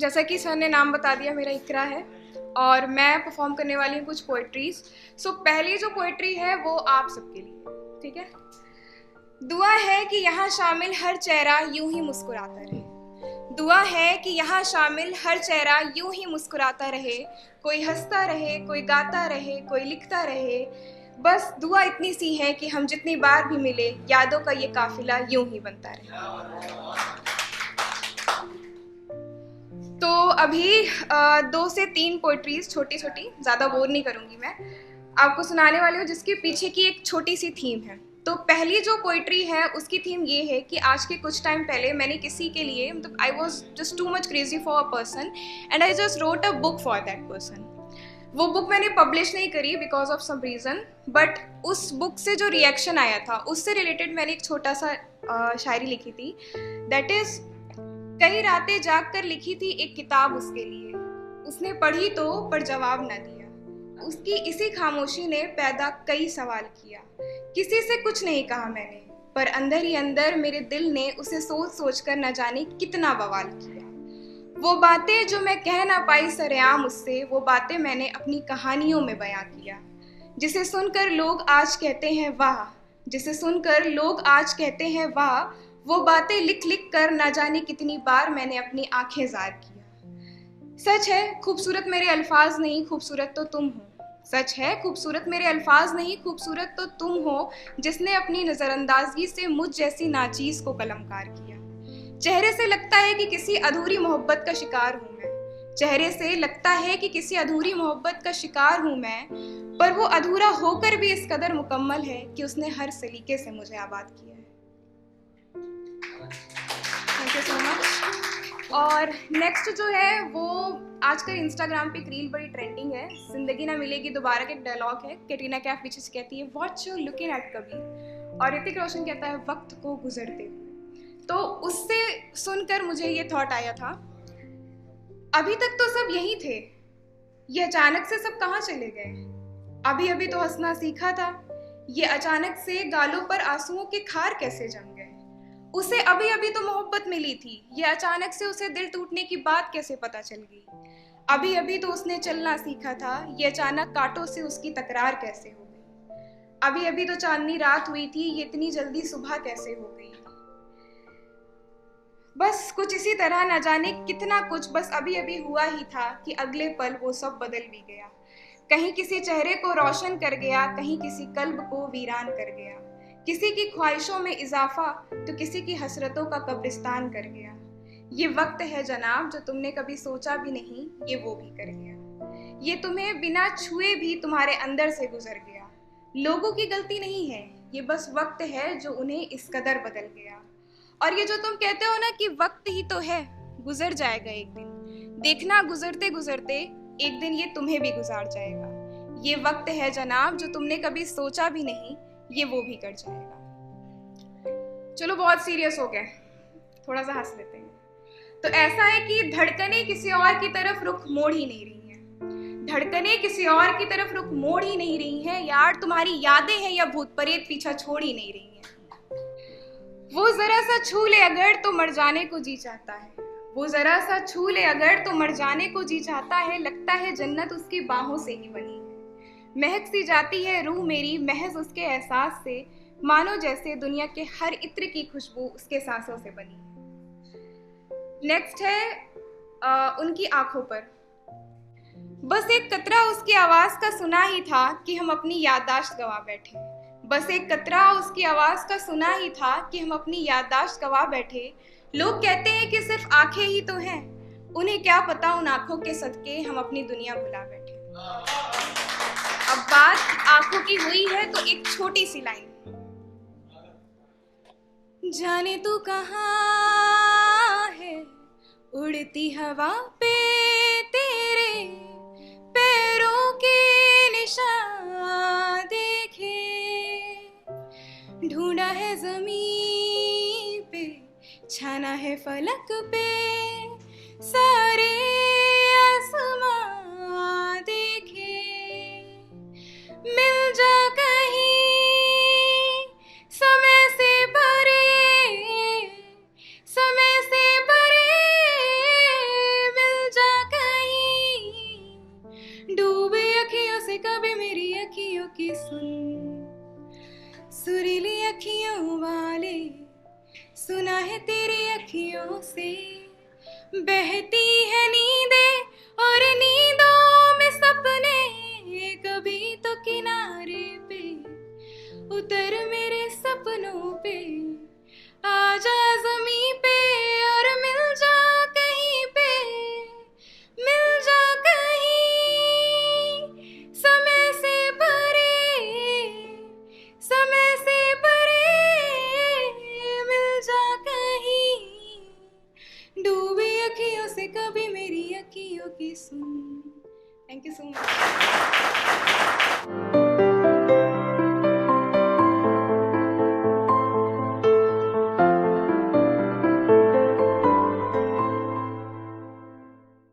जैसा कि सर ने नाम बता दिया, मेरा इकरा है और मैं परफॉर्म करने वाली हूँ कुछ पोइट्रीज। सो पहली जो पोइट्री है वो आप सबके लिए, ठीक है। दुआ है कि यहाँ शामिल हर चेहरा यूं ही मुस्कुराता रहे। दुआ है कि यहाँ शामिल हर चेहरा यूं ही मुस्कुराता रहे। कोई हंसता रहे, कोई गाता रहे, कोई लिखता रहे। बस दुआ इतनी सी है कि हम जितनी बार भी मिले, यादों का ये काफिला यूं ही बनता रहे। तो अभी 2 से 3 पोइट्रीज छोटी छोटी, ज़्यादा बोर नहीं करूँगी मैं, आपको सुनाने वाली हूँ जिसके पीछे की एक छोटी सी थीम है। तो पहली जो पोइट्री है उसकी थीम ये है कि आज के कुछ टाइम पहले मैंने किसी के लिए, मतलब I was just too much crazy for a person and I just wrote a book for that person. वो बुक मैंने पब्लिश नहीं करी because of some reason, but उस बुक से जो रिएक्शन आया था उससे रिलेटेड मैंने एक छोटा सा शायरी लिखी थी। दैट इज़, कई रातें जाग कर लिखी थी एक किताब उसके लिए, उसने पढ़ी तो पर जवाब ना दिया। उसकी इसी खामोशी ने पैदा कई सवाल किया। किसी से कुछ नहीं कहा मैंने, पर अंदर ही अंदर मेरे दिल ने उसे सोच सोच कर न जाने कितना बवाल किया। वो बातें जो मैं कह ना पाई सरेआम उससे, वो बातें मैंने अपनी कहानियों में बयां किया। जिसे सुनकर लोग आज कहते हैं वाह, जिसे सुनकर लोग आज कहते हैं वाह, वो बातें लिख लिख कर ना जाने कितनी बार मैंने अपनी आंखें जार किया। सच है खूबसूरत मेरे अल्फाज नहीं, खूबसूरत तो तुम हो। सच है खूबसूरत मेरे अल्फाज नहीं, खूबसूरत तो तुम हो, जिसने अपनी नज़रअंदाजगी से मुझ जैसी नाचीज़ को कलमकार किया। चेहरे से लगता है कि किसी अधूरी मोहब्बत का शिकार हूँ मैं। चेहरे से लगता है कि किसी अधूरी मोहब्बत का शिकार हूँ मैं, पर वो अधूरा होकर भी इस कदर मुकम्मल है कि उसने हर सलीके से मुझे आबाद किया है। Thank you so much. और नेक्स्ट जो है वो आजकल इंस्टाग्राम पे एक रील बड़ी ट्रेंडिंग है, जिंदगी ना मिलेगी दोबारा का एक डायलॉग है। कैटरीना कैफ पीछे से कहती है what you looking at Kabir, और ऋतिक रोशन कहता है वक्त को गुजरते हुए। तो उससे सुनकर मुझे ये थॉट आया था, अभी तक तो सब यही थे, ये अचानक से सब कहाँ चले गए। अभी अभी तो हंसना सीखा था, ये अचानक से गालों पर आंसुओं के खार कैसे जम गए। उसे अभी अभी तो मोहब्बत मिली थी, ये अचानक से उसे दिल टूटने की बात कैसे पता चल गई। अभी अभी तो उसने चलना सीखा था, ये अचानक कांटों से उसकी तकरार कैसे हो गई। अभी अभी तो चांदनी रात हुई थी, ये इतनी जल्दी सुबह कैसे हो गई। बस कुछ इसी तरह न जाने कितना कुछ बस अभी अभी हुआ ही था कि अगले पल वो सब बदल भी गया। कहीं किसी चेहरे को रोशन कर गया, कहीं किसी कल्ब को वीरान कर गया। किसी की ख्वाहिशों में इजाफा तो किसी की हसरतों का कब्रिस्तान कर गया। ये वक्त है जनाब जो तुमने कभी सोचा भी नहीं, ये वो भी कर गया। ये तुम्हें बिना छुए भी तुम्हारे अंदर से गुजर गया। लोगों की गलती नहीं है, ये बस वक्त है जो उन्हें इस कदर बदल गया। और ये जो तुम कहते हो ना कि वक्त ही तो है, गुजर जाएगा एक दिन, देखना गुजरते गुजरते एक दिन ये तुम्हें भी गुजार जाएगा। ये वक्त है जनाब जो तुमने कभी सोचा भी नहीं, ये वो भी कर जाएगा। चलो बहुत सीरियस हो गए, थोड़ा सा हंस लेते हैं। तो ऐसा है कि धड़कने किसी और की तरफ रुख मोड़ ही नहीं रही हैं। धड़कने किसी और की तरफ रुख मोड़ ही नहीं रही हैं यार, तुम्हारी यादें हैं या भूत प्रेत पीछा छोड़ ही नहीं रही हैं। वो जरा सा छू ले अगर तो मर जाने को जी चाहता है। वो जरा सा छू ले अगर तो मर जाने को जी चाहता है। लगता है जन्नत उसकी बाहों से ही बनी है। महक सी जाती है रूह मेरी महज उसके एहसास से, मानो जैसे दुनिया के हर इत्र की खुशबू उसके सांसों से बनी है। नेक्स्ट है उनकी आंखों पर। बस एक कतरा उसकी आवाज का सुना ही था कि हम अपनी याददाश्त गवा बैठे। बस एक कतरा उसकी आवाज का सुना ही था कि हम अपनी याददाश्त गवा बैठे। लोग कहते हैं कि सिर्फ आंखें ही तो हैं, उन्हें क्या पता उन आंखों के सदके हम अपनी दुनिया भुला बैठे। अब बात आंखों की हुई है तो एक छोटी सी लाइन, जाने तू कहाँ है उड़ती हवा पे तेरे पैरों के निशान देखे। ढूंढा है जमीन पे, छाना है फलक पे, सारे आसमां देखे। मिल जा कहीं समय से भरे, समय से भरे, मिल डूबे अखियों से कभी मेरी अखियों की सुन, सुरीली अखियों वाले, सुना है तेरी अखियों से बहती है नींदें और नींदों